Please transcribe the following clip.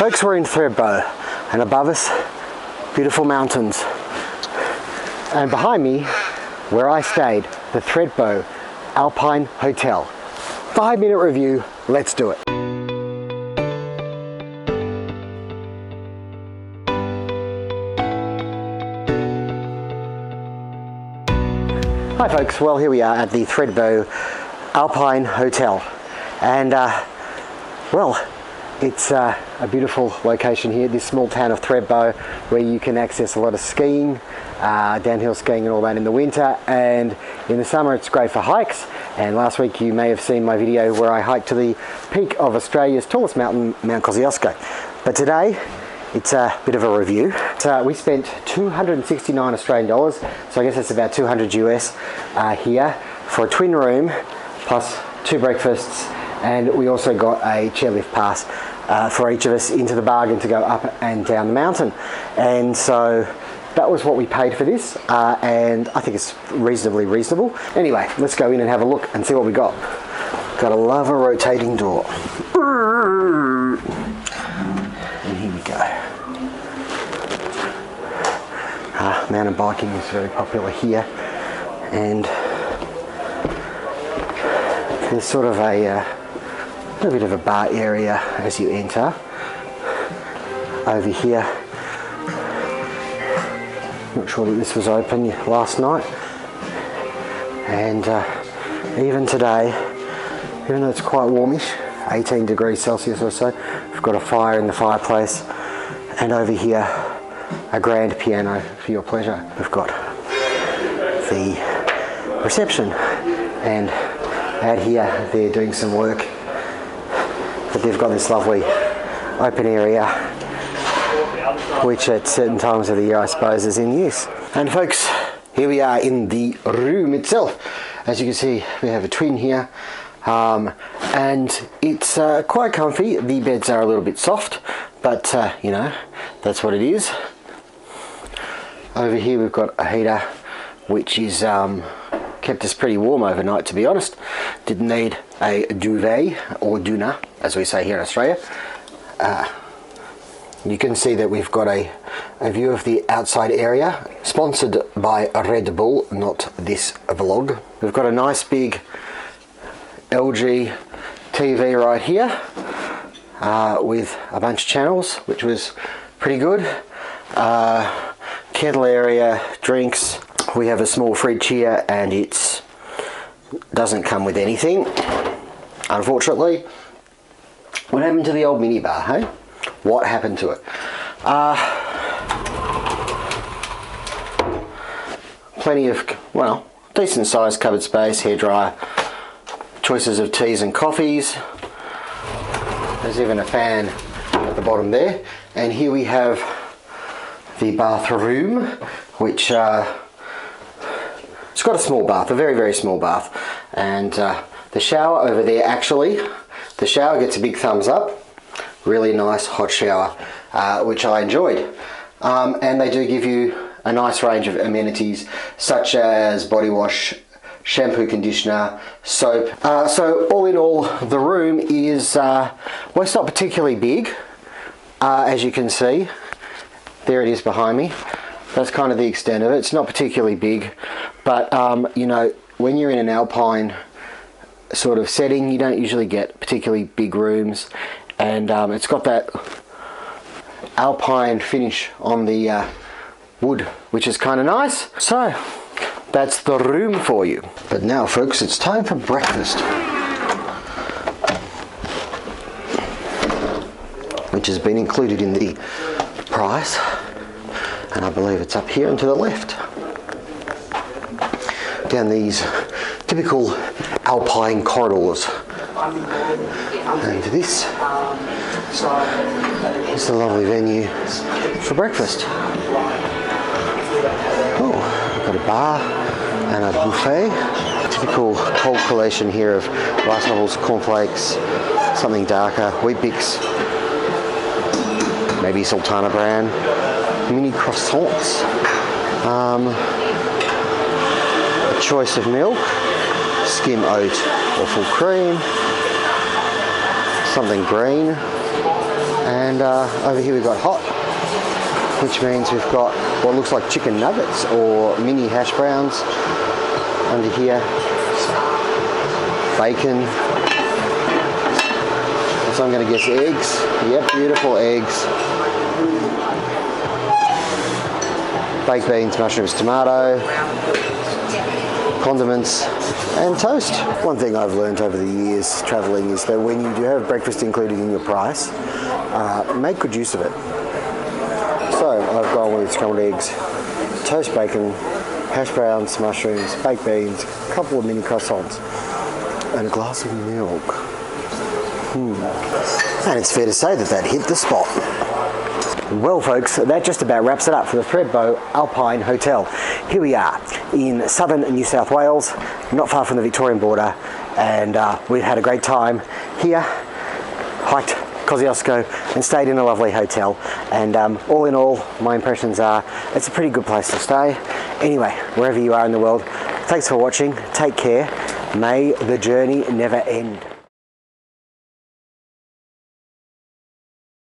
Folks, we're in Thredbo, and above us, beautiful mountains. And behind me, where I stayed, the Thredbo Alpine Hotel. 5-minute review, let's do it. Hi folks, well here we are at the Thredbo Alpine Hotel, and well, it's a beautiful location here, this small town of Thredbo, where you can access a lot of skiing, downhill skiing and all that in the winter, and in the summer it's great for hikes. And last week you may have seen my video where I hiked to the peak of Australia's tallest mountain, Mount Kosciusko. But today it's a bit of a review. So we spent 269 Australian dollars, so I guess that's about 200 US here for a twin room plus 2 breakfasts, and we also got a chairlift pass for each of us into the bargain to go up and down the mountain. And so that was what we paid for this, and I think it's reasonably reasonable. Anyway, let's go in and have a look and see what we got. Gotta love a rotating door. And here we go. Mountain biking is very popular here, and there's sort of a bit of a bar area as you enter. Over here, not sure that this was open last night, and even today, even though it's quite warmish, 18 degrees Celsius or so, we've got a fire in the fireplace, and over here a grand piano for your pleasure. We've got the reception, and out here they're doing some work, but they've got this lovely open area which at certain times of the year I suppose is in use. And folks, here we are in the room itself. As you can see, we have a twin here, and it's quite comfy. The beds are a little bit soft, but you know, that's what it is. Over here we've got a heater which is kept us pretty warm overnight, to be honest. Didn't need a duvet, or doona as we say here in Australia. You can see that we've got a view of the outside area, sponsored by Red Bull, not this vlog. We've got a nice big LG TV right here with a bunch of channels, which was pretty good. Kettle area, drinks. We have a small fridge here, and it doesn't come with anything, unfortunately. What happened to the old minibar, hey? What happened to it? Plenty of, well, decent sized cupboard space, hairdryer, choices of teas and coffees. There's even a fan at the bottom there. And here we have the bathroom, which it's got a small bath, a very, very small bath. And the shower over there, actually, the shower gets a big thumbs up. Really nice hot shower, which I enjoyed. And they do give you a nice range of amenities, such as body wash, shampoo, conditioner, soap. So all in all, the room is, well, it's not particularly big, as you can see. There it is behind me. That's kind of the extent of it. It's not particularly big, but you know, when you're in an alpine sort of setting, you don't usually get particularly big rooms. And it's got that alpine finish on the wood, which is kind of nice. So that's the room for you. But now folks, it's time for breakfast, which has been included in the price, and I believe it's up here and to the left, down these typical alpine corridors. And this is the lovely venue for breakfast. Oh, we've got a bar and a buffet. Typical cold collation here of rice noodles, cornflakes, something darker, wheat bix, maybe sultana bran, mini croissants, a choice of milk, skim oat or full cream, something green, And over here we've got hot, which means we've got what looks like chicken nuggets or mini hash browns. Under here, bacon. So I'm going to guess eggs. Yep, beautiful eggs. Baked beans, mushrooms, tomato, condiments, and toast. One thing I've learned over the years travelling is that when you do have breakfast included in your price, make good use of it. So I've gone with scrambled eggs, toast bacon, hash browns, mushrooms, baked beans, a couple of mini croissants, and a glass of milk. And it's fair to say that that hit the spot. Well folks, that just about wraps it up for the Thredbo Alpine Hotel. Here we are in southern New South Wales, not far from the Victorian border, and we've had a great time here, hiked Kosciusko and stayed in a lovely hotel. And all in all, my impressions are it's a pretty good place to stay. Anyway, wherever you are in the world, thanks for watching, take care, may the journey never end.